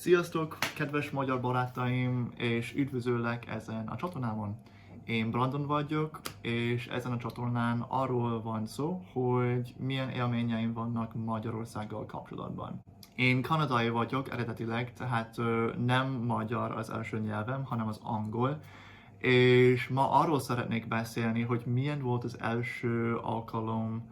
Sziasztok, kedves magyar barátaim, és üdvözöllek ezen a csatornámon. Én Brandon vagyok, és ezen a csatornán arról van szó, hogy milyen élményeim vannak Magyarországgal kapcsolatban. Én kanadai vagyok eredetileg, tehát nem magyar az első nyelvem, hanem az angol, és ma arról szeretnék beszélni, hogy milyen volt az első alkalom,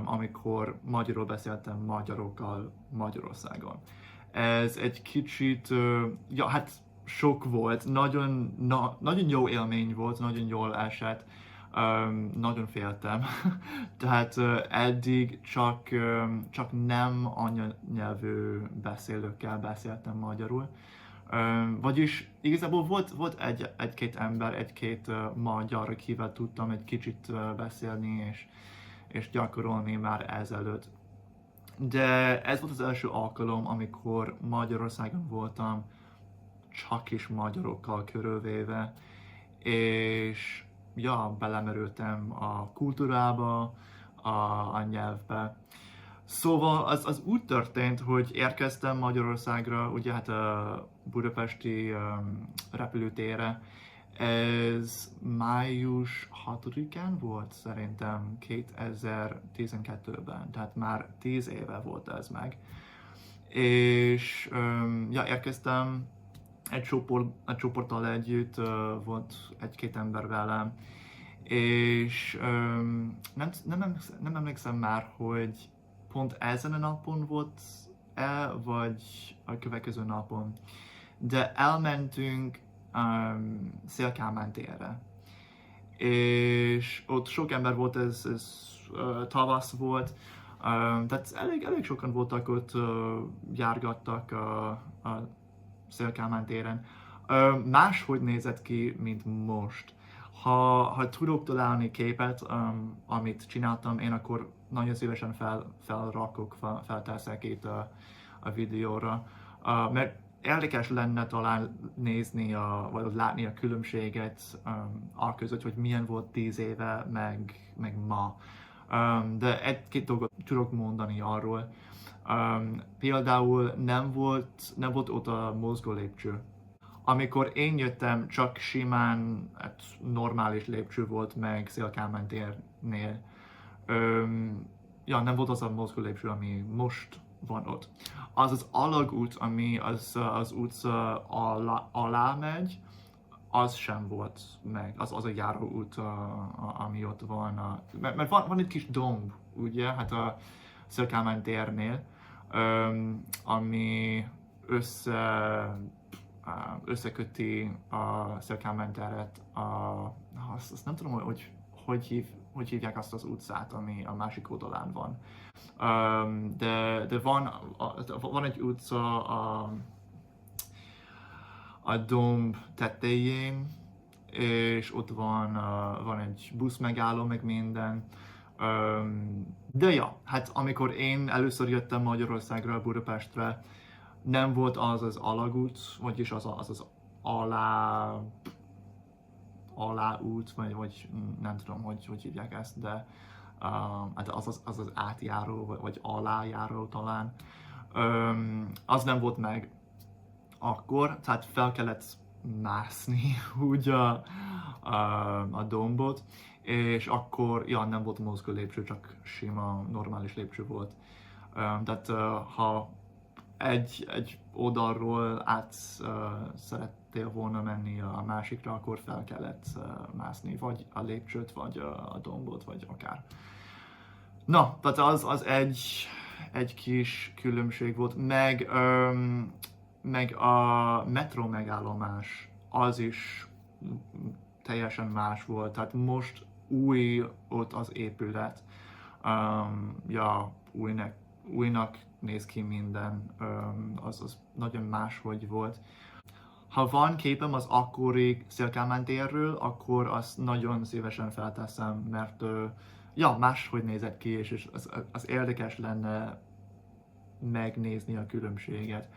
amikor magyarul beszéltem magyarokkal Magyarországon. Ez egy kicsit, hát sok volt, nagyon jó élmény volt, nagyon jól esett, nagyon féltem. Tehát eddig csak nem anyanyelvű beszélőkkel beszéltem magyarul. Vagyis igazából volt egy-két ember, egy-két magyar, akivel tudtam egy kicsit beszélni és gyakorolni már ezelőtt. De ez volt az első alkalom, amikor Magyarországon voltam, csak is magyarokkal körülvéve, és ja, belemerültem a kultúrába, a nyelvbe. Szóval az úgy történt, hogy érkeztem Magyarországra, ugye hát a budapesti repülőtérre. Ez május 6-án volt szerintem 2012-ben, tehát már 10 éve volt ez meg. És ja, érkeztem egy csoporttal együtt, volt egy-két ember velem, és nem emlékszem már, hogy pont ezen a napon volt-e, vagy a következő napon, de elmentünk Széll-Kálmán térre. És ott sok ember volt, ez tavasz volt, tehát elég sokan voltak ott, járgattak a Széll-Kálmán téren. Máshogy nézett ki, mint most. Ha tudok találni képet, amit csináltam, én akkor nagyon szívesen felteszek itt a videóra, mert érdekes lenne talán nézni, vagy látni a különbséget között, hogy milyen volt 10 éve, meg ma. De egy-két dolgot tudok mondani arról. Például nem volt ott a mozgó lépcső. Amikor én jöttem, csak simán normális lépcső volt meg Széll-Kálmán térnél. Ja, nem volt az a mozgó lépcső, ami most van ott. Az alagút, ami az utca alá megy, az sem volt meg, az a járóút, ami ott van. Mert van egy kis domb, ugye, hát a Széll-Kálmán térnél, ami összeköti a Széll-Kálmán teret, azt nem tudom, hogy hívják azt az utcát, ami a másik oldalán van. De van egy utca a domb tetején, és ott van egy buszmegálló, meg minden. De ja, hát amikor én először jöttem Magyarországra, Budapestre, nem volt az alagút, vagyis az aláút, vagy nem tudom, hogy hívják ezt, de hát az átjáró, vagy alájáró talán. Az nem volt meg akkor, tehát fel kellett mászni úgy a dombot, és akkor ja, nem volt mozgó lépcső, csak sima, normális lépcső volt. Tehát ha egy oldalról át szerettél volna menni a másikra, akkor fel kellett mászni, vagy a lépcsőt, vagy a dombot, vagy akár. Na, tehát az egy kis különbség volt, meg a metró megállomás, az is teljesen más volt, tehát most új ott az épület, ja, újnak néz ki minden, az nagyon máshogy volt. Ha van képem az akkori Széll-Kálmán térről, akkor azt nagyon szívesen felteszem, mert ja, máshogy nézett ki, és az érdekes lenne megnézni a különbséget.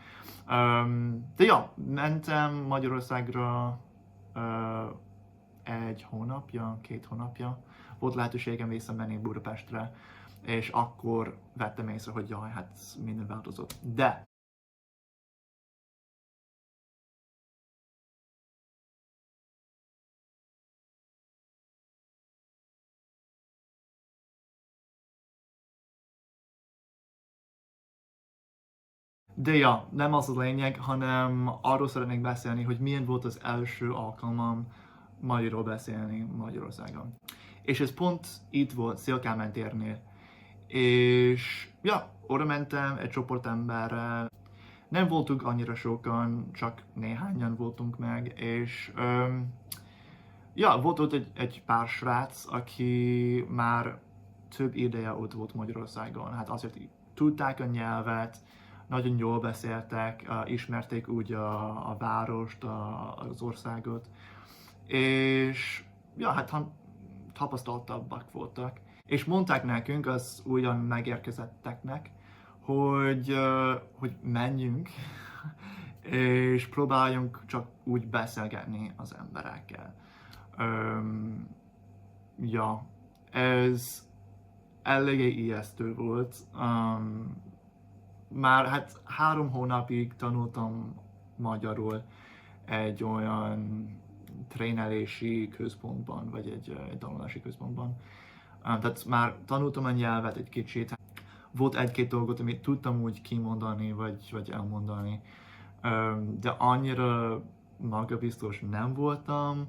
De ja, mentem Magyarországra egy hónapja, 2 hónapja. Volt lehetőségem visszamenni Budapestre, és akkor vettem észre, hogy jaj, hát minden változott. De De ja, nem az a lényeg, hanem arról szeretnék beszélni, hogy milyen volt az első alkalmam magyarul beszélni Magyarországon. És ez pont itt volt, Széll-Kálmán térnél. És ja, oda mentem egy csoport emberrel. Nem voltunk annyira sokan, csak néhányan voltunk meg, és ja, volt ott egy pár srác, aki már több ideje ott volt Magyarországon. Hát azért tudták a nyelvet, nagyon jól beszéltek, ismerték úgy a várost, az országot, és ja, hát tapasztaltabbak voltak. És mondták nekünk, az ugyan megérkezetteknek, hogy menjünk, és próbáljunk csak úgy beszélgetni az emberekkel. Ja, ez eléggé ijesztő volt. Már hát 3 hónapig tanultam magyarul egy olyan trénelési központban, vagy egy tanulási központban. Tehát már tanultam a nyelvet egy kicsit. Volt egy-két dolgot, amit tudtam úgy kimondani, vagy elmondani. De annyira magabiztos nem voltam.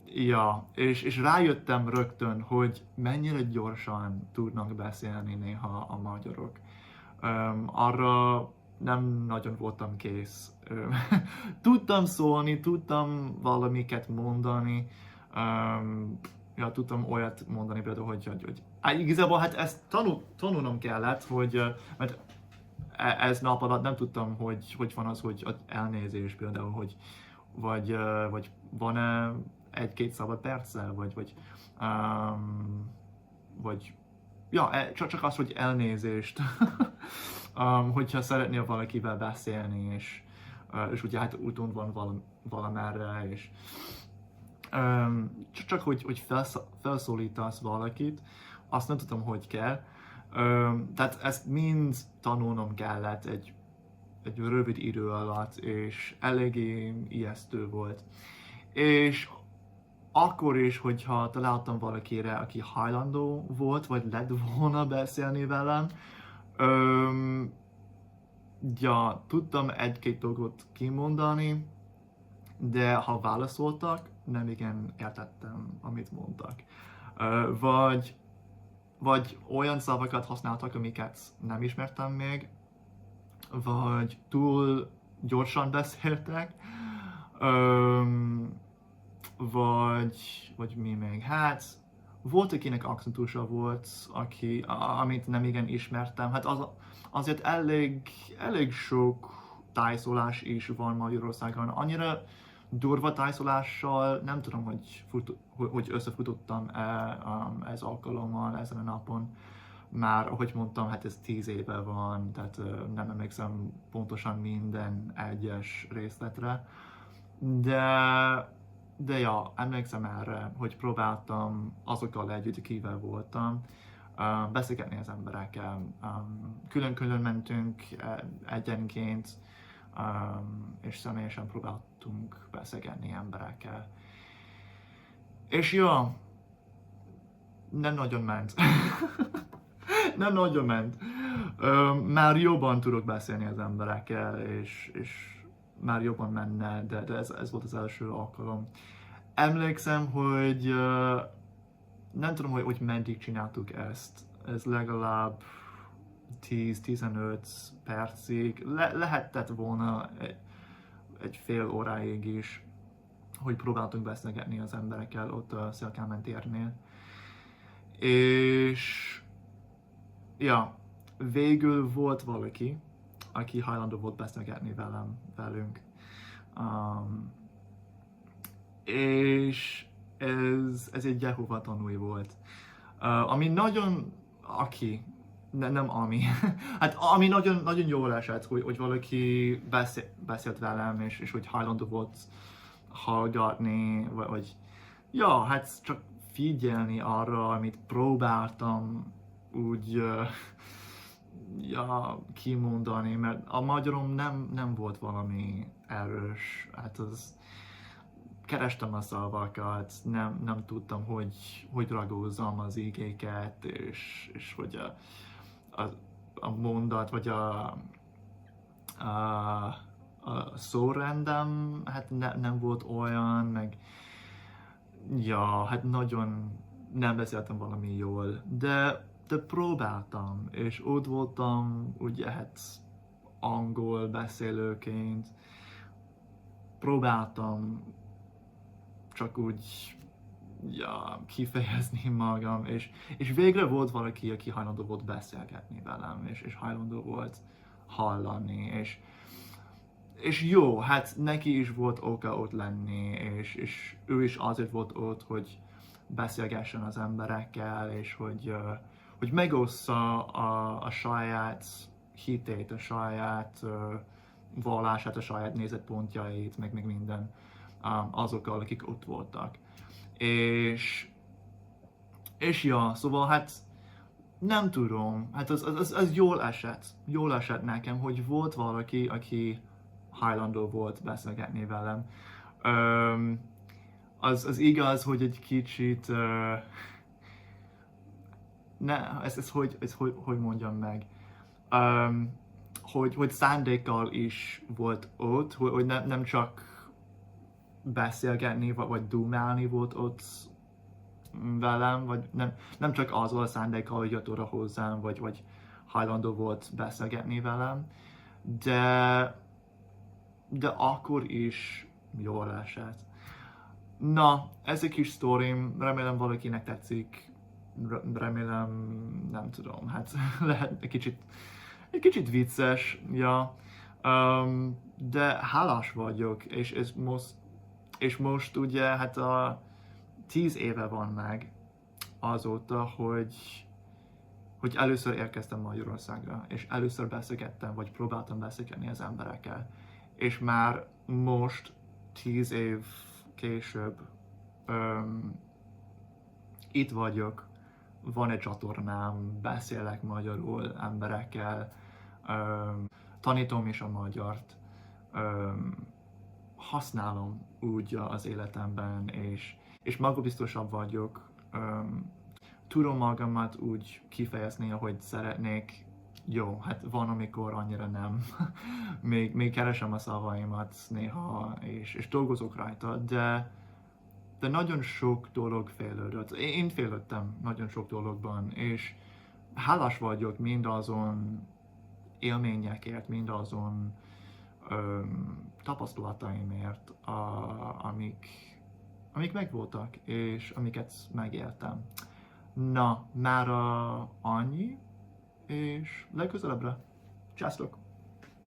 Ja, és rájöttem rögtön, hogy mennyire gyorsan tudnak beszélni néha a magyarok. Arra nem nagyon voltam kész. Tudtam szólni, tudtam valamiket mondani. Ja, tudtam olyat mondani például, hogy igazából hát ezt tanulnom kellett, mert ez nap alatt nem tudtam, hogy van az, hogy elnézés például, vagy van-e egy-két szabad perccel, vagy ja, csak az, hogy elnézést, hogyha szeretnél valakivel beszélni, és ugye hát úton van valamerre, és csak hogy felszólítasz valakit, azt nem tudom, hogy kell. Tehát ezt mind tanulnom kellett egy rövid idő alatt, és eléggé ijesztő volt. És akkor is, hogyha találtam valakire, aki hajlandó volt, vagy lett volna beszélni velem, ja, tudtam egy-két dolgot kimondani, de ha válaszoltak, nem igen értettem, amit mondtak. Vagy olyan szavakat használtak, amiket nem ismertem még, vagy túl gyorsan beszéltek, vagy mi még? Hát volt, akinek akcentusa volt, amit nem igen ismertem. Hát azért elég sok tájszólás is van Magyarországon. Annyira durva tájszólással nem tudom, hogy összefutottam-e ez alkalommal ezen a napon. Már, ahogy mondtam, hát ez 10 éve van, tehát nem emlékszem pontosan minden egyes részletre. De ja, emlékszem erre, hogy próbáltam azokkal együtt, akivel voltam, beszélgetni az emberekkel. Külön-külön mentünk egyenként, és személyesen próbáltunk beszélgetni emberekkel. És ja, nem nagyon ment. Nem nagyon ment. Már jobban tudok beszélni az emberekkel, és már jobban menne, de ez volt az első alkalom. Emlékszem, hogy nem tudom, hogy meddig csináltuk ezt. Ez legalább 10-15 percig. Lehetett volna egy fél óráig is, hogy próbáltunk beszélgetni az emberekkel ott a Széll-Kálmán térnél. És ja, végül volt valaki, aki hajlandó volt beszélgetni velünk. És ez egy Jehova tanúi volt. Ami nagyon, nem ami, hát ami nagyon, nagyon jól esett, hogy valaki beszélt velem, és hogy hajlandó volt hallgatni, vagy ja, hát csak figyelni arra, amit próbáltam úgy ja, kimondani, mert a magyarom nem volt valami erős, hát az kerestem a szavakat, nem tudtam, hogy ragózzam az igéket, és hogy a mondat, vagy a szórendem hát nem volt olyan, meg ja, hát nagyon nem beszéltem valami jól, de próbáltam, és ott voltam, ugye hát angol beszélőként, próbáltam csak úgy ja, kifejezni magam, és végre volt valaki, aki hajlandó volt beszélgetni velem, és hajlandó volt hallani, és jó, hát neki is volt oka ott lenni, és ő is azért volt ott, hogy beszélgessen az emberekkel, és hogy megossza a saját hitét, a saját vallását, a saját nézetpontjait, meg minden azokkal, akik ott voltak. És ja, szóval hát nem tudom, hát az jól esett nekem, hogy volt valaki, aki hajlandó volt beszélgetni velem. Az igaz, hogy egy kicsit, hogy mondjam meg, hogy szándékkal is volt ott, hogy nem csak beszélgetni, vagy dumálni volt ott velem, vagy nem csak az volt a szándékkal, hogy jött oda hozzám, vagy hajlandó volt beszélgetni velem, de akkor is jól esett. Na, ez egy kis sztorim, remélem valakinek tetszik, remélem, nem tudom, hát lehet egy kicsit vicces, ja, de hálás vagyok, és most ugye hát 10 éve van meg azóta, hogy először érkeztem Magyarországra, és először beszélgettem, vagy próbáltam beszélgetni az emberekkel. És már most, 10 év később, itt vagyok, van egy csatornám, beszélek magyarul emberekkel, tanítom is a magyart, használom úgy az életemben, és magabiztosabb vagyok, tudom magamat úgy kifejezni, ahogy szeretnék. Jó, hát van, amikor annyira nem. még keresem a szavaimat néha, és dolgozok rajta, de nagyon sok dolog fejlődött. Én fejlődtem nagyon sok dologban, és hálás vagyok mindazon élményekért, mindazon tapasztalataimért, amik megvoltak, és amiket megéltem. Na, mára annyi, és legközelebbre. Sziasztok!